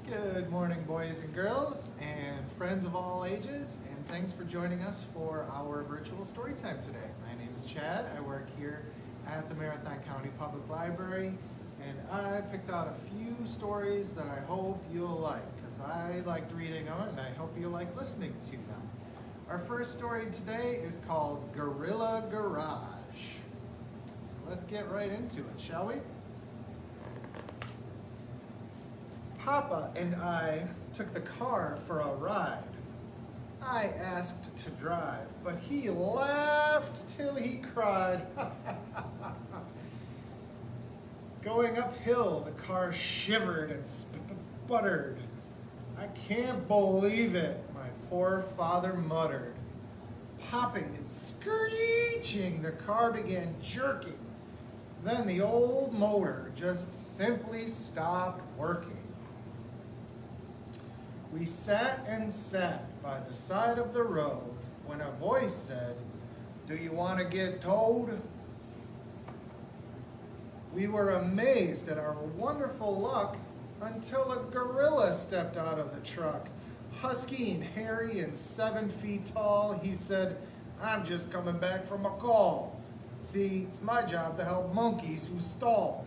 Good morning, boys and girls, and friends of all ages, and thanks for joining us for our virtual story time today. My name is Chad. I work here at the Marathon County Public Library, and I picked out a few stories that I hope you'll like, because I liked reading them, and I hope you like listening to them. Our first story today is called Gorilla Garage. So let's get right into it, shall we? Papa and I took the car for a ride. I asked to drive, but he laughed till he cried. Going uphill, the car shivered and sputtered. I can't believe it, my poor father muttered. Popping and screeching, the car began jerking. Then the old motor just simply stopped working. We sat and sat by the side of the road when a voice said, "Do you want to get towed?" We were amazed at our wonderful luck until a gorilla stepped out of the truck. Husky and hairy and 7 feet tall, he said, "I'm just coming back from a call. See, it's my job to help monkeys who stall.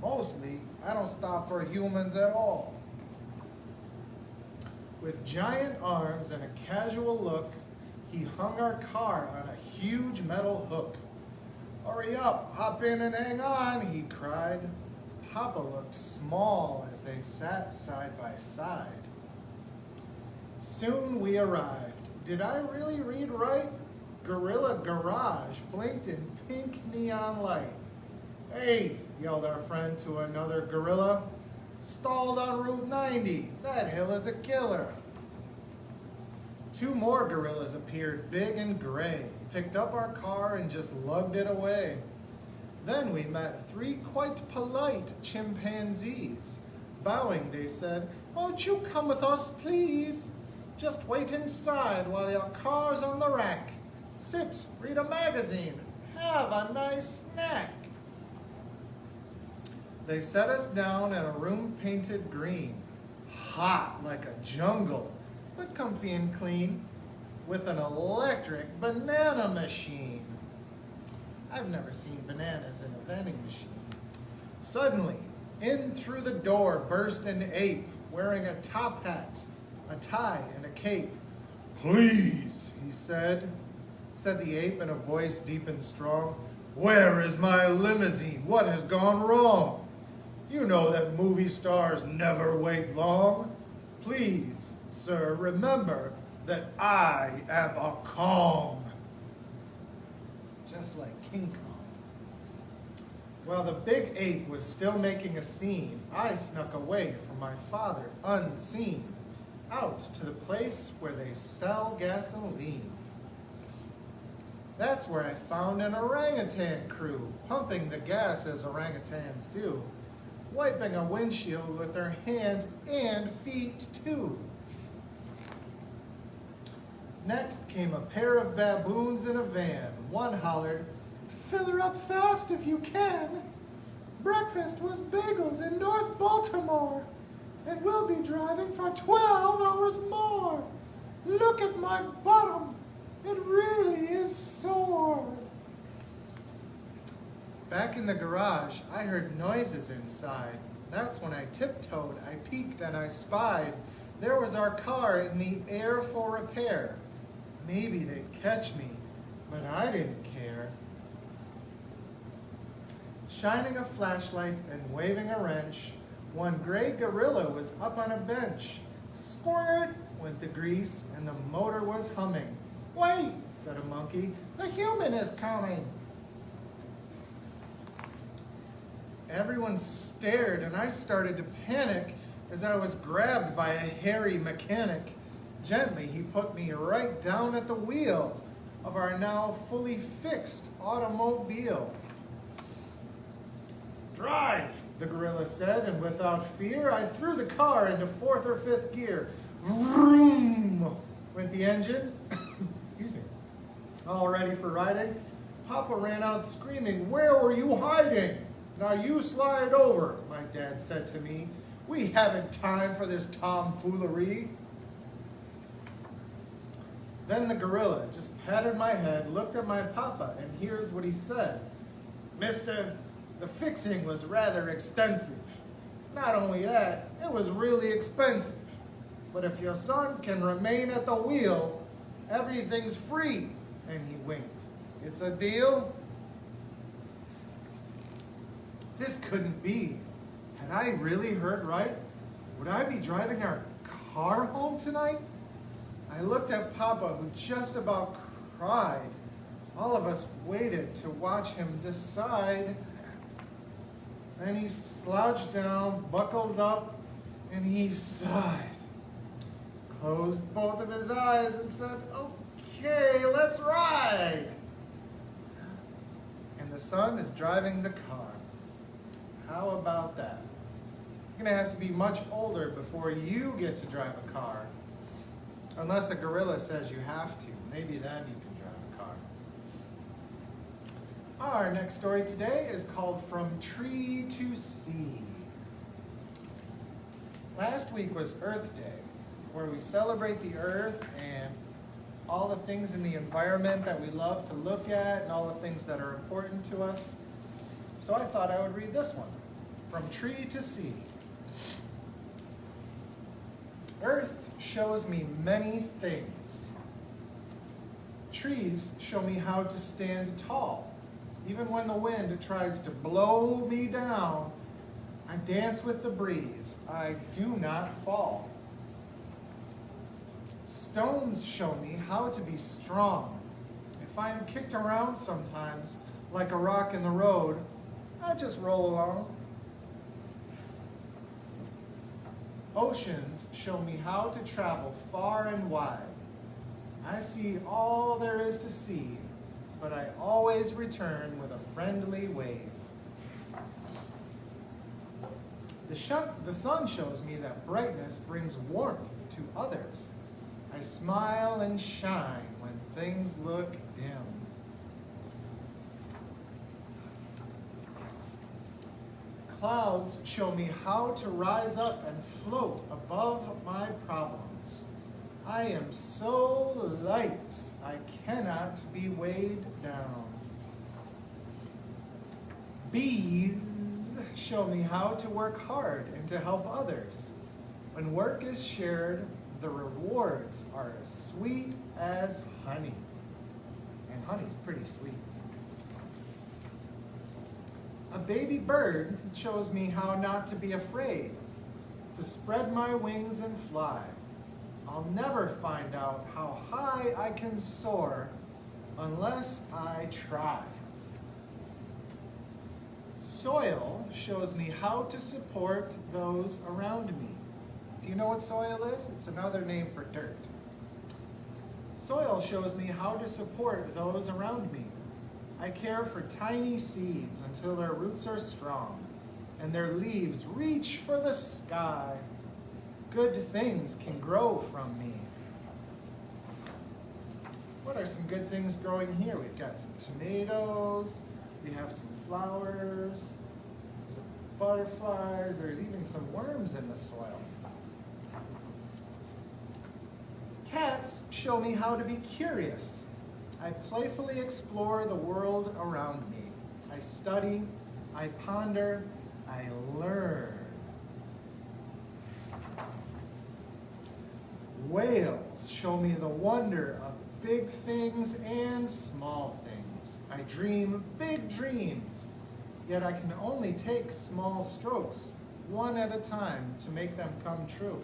Mostly, I don't stop for humans at all." With giant arms and a casual look, he hung our car on a huge metal hook. "Hurry up, hop in and hang on," he cried. Papa looked small as they sat side by side. Soon we arrived. Did I really read right? Gorilla Garage blinked in pink neon light. "Hey," yelled our friend to another gorilla. "Stalled on Route 90. That hill is a killer." Two more gorillas appeared, big and gray, picked up our car and just lugged it away. Then we met 3 quite polite chimpanzees. Bowing, they said, "Won't you come with us, please? Just wait inside while your car's on the rack. Sit, read a magazine, have a nice snack." They set us down in a room painted green, hot like a jungle, but comfy and clean, with an electric banana machine. I've never seen bananas in a vending machine. Suddenly, in through the door burst an ape, wearing a top hat, a tie, and a cape. "Please," said the ape in a voice deep and strong, "where is my limousine? What has gone wrong? You know that movie stars never wait long. Please, sir, remember that I am a Kong." Just like King Kong. While the big ape was still making a scene, I snuck away from my father unseen, out to the place where they sell gasoline. That's where I found an orangutan crew, pumping the gas as orangutans do, wiping a windshield with their hands and feet too. Next came a pair of baboons in a van. One hollered, "Fill her up fast if you can. Breakfast was bagels in North Baltimore, and we'll be driving for 12 hours more. Look at my bottom, it really is sore." Back in the garage, I heard noises inside. That's when I tiptoed, I peeked, and I spied. There was our car in the air for repair. Maybe they'd catch me, but I didn't care. Shining a flashlight and waving a wrench, one gray gorilla was up on a bench. Squirt went the grease, and the motor was humming. "Wait," said a monkey, "the human is coming." Everyone stared, and I started to panic as I was grabbed by a hairy mechanic. Gently, he put me right down at the wheel of our now fully fixed automobile. "Drive," the gorilla said, and without fear, I threw the car into 4th or 5th gear. Vroom went the engine. Excuse me. All ready for riding. Papa ran out screaming, "Where were you hiding? Now you slide over," my dad said to me. We haven't time for this tomfoolery. Then the gorilla just patted my head, looked at my papa, and here's what he said. Mister, the fixing was rather extensive. Not only that, it was really expensive. But if your son can remain at the wheel, everything's free. And he winked. It's a deal? This couldn't be. Had I really heard right? Would I be driving our car home tonight? I looked at Papa, who just about cried. All of us waited to watch him decide. Then he slouched down, buckled up, and he sighed. Closed both of his eyes and said, okay, let's ride. And the son is driving the car. How about that? You're going to have to be much older before you get to drive a car. Unless a gorilla says you have to. Maybe then you can drive a car. Our next story today is called From Tree to Sea. Last week was Earth Day, where we celebrate the earth and all the things in the environment that we love to look at and all the things that are important to us. So I thought I would read this one, From Tree to Sea. Earth shows me many things. Trees show me how to stand tall. Even when the wind tries to blow me down, I dance with the breeze. I do not fall. Stones show me how to be strong. If I am kicked around sometimes, like a rock in the road, I just roll along. Oceans show me how to travel far and wide. I see all there is to see, but I always return with a friendly wave. The sun shows me that brightness brings warmth to others. I smile and shine when things look dim. Clouds show me how to rise up and float above my problems. I am so light, I cannot be weighed down. Bees show me how to work hard and to help others. When work is shared, the rewards are as sweet as honey. And honey's pretty sweet. A baby bird shows me how not to be afraid, to spread my wings and fly. I'll never find out how high I can soar unless I try. Soil shows me how to support those around me. Do you know what soil is? It's another name for dirt. Soil shows me how to support those around me. I care for tiny seeds until their roots are strong and their leaves reach for the sky. Good things can grow from me. What are some good things growing here? We've got some tomatoes, we have some flowers, there's butterflies, there's even some worms in the soil. Cats show me how to be curious. I playfully explore the world around me. I study, I ponder, I learn. Whales show me the wonder of big things and small things. I dream big dreams, yet I can only take small strokes, one at a time, to make them come true.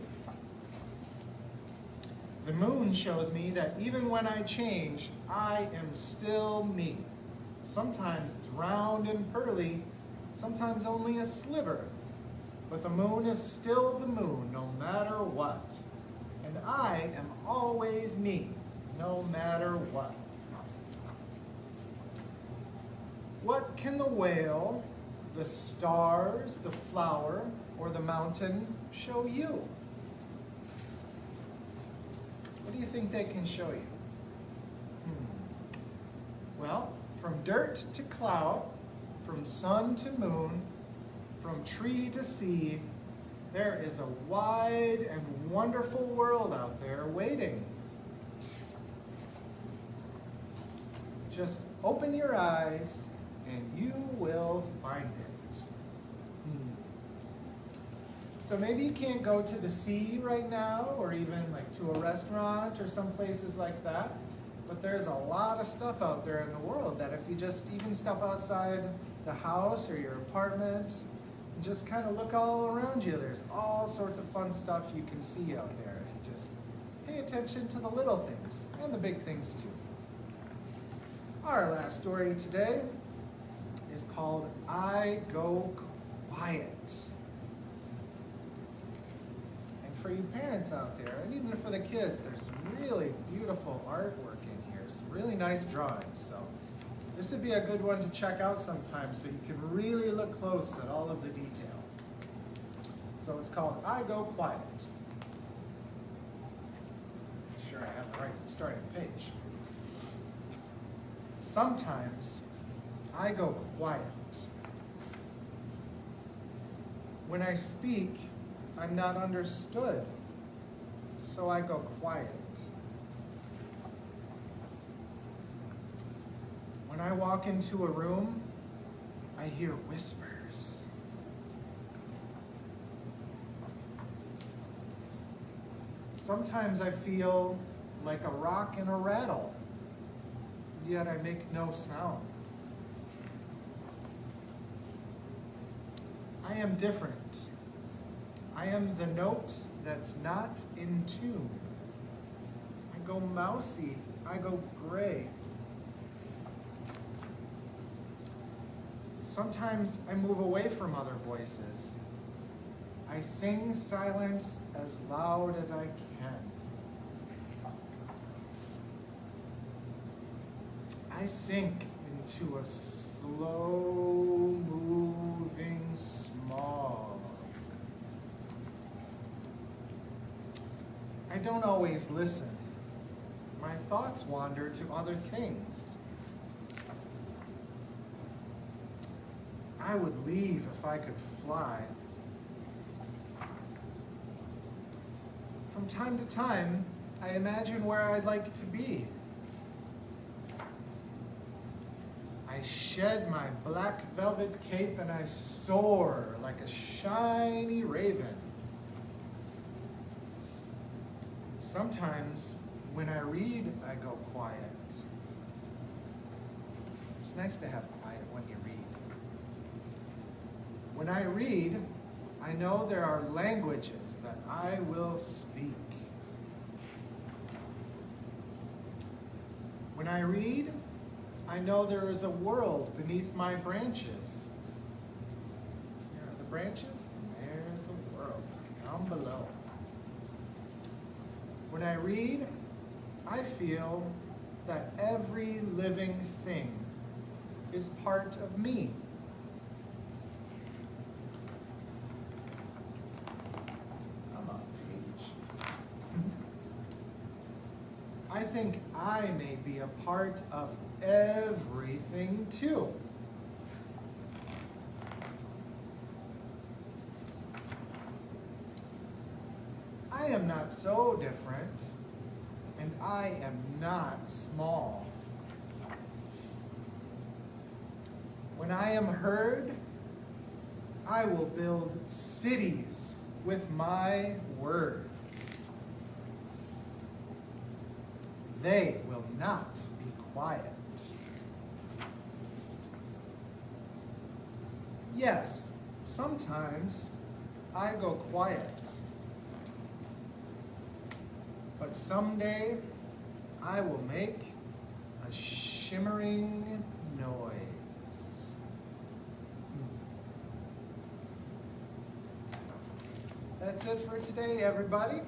The moon shows me that even when I change, I am still me. Sometimes it's round and pearly, sometimes only a sliver, but the moon is still the moon no matter what. And I am always me, no matter what. What can the whale, the stars, the flower, or the mountain show you? What do you think they can show you? Well, from dirt to cloud, from sun to moon, from tree to sea, There is a wide and wonderful world out there waiting. Just open your eyes and you will find it. So maybe you can't go to the sea right now, or even like to a restaurant or some places like that. But there's a lot of stuff out there in the world that if you just even step outside the house or your apartment, and just kind of look all around you, there's all sorts of fun stuff you can see out there if you just pay attention to the little things and the big things too. Our last story today is called I Go Quiet. For you parents out there, and even for the kids, there's some really beautiful artwork in here, some really nice drawings. So this would be a good one to check out sometime so you can really look close at all of the detail. So it's called I Go Quiet. Make sure I have the right starting page. Sometimes I go quiet. When I speak, I'm not understood, so I go quiet. When I walk into a room, I hear whispers. Sometimes I feel like a rock in a rattle, yet I make no sound. I am different. I am the note that's not in tune. I go mousy, I go gray. Sometimes I move away from other voices. I sing silence as loud as I can. I sink into a slow moving smog. I don't always listen. My thoughts wander to other things. I would leave if I could fly. From time to time, I imagine where I'd like to be. I shed my black velvet cape and I soar like a shiny raven. Sometimes when I read, I go quiet. It's nice to have quiet when you read. When I read, I know there are languages that I will speak. When I read, I know there is a world beneath my branches. There are the branches, and there's the world down below. When I read, I feel that every living thing is part of me. I'm on page. I think I may be a part of everything too. I am not so different, and I am not small. When I am heard, I will build cities with my words. They will not be quiet. Yes, sometimes I go quiet. But someday I will make a shimmering noise. That's it for today, everybody.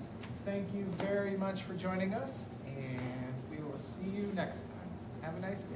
Thank you very much for joining us, and we will see you next time. Have a nice day.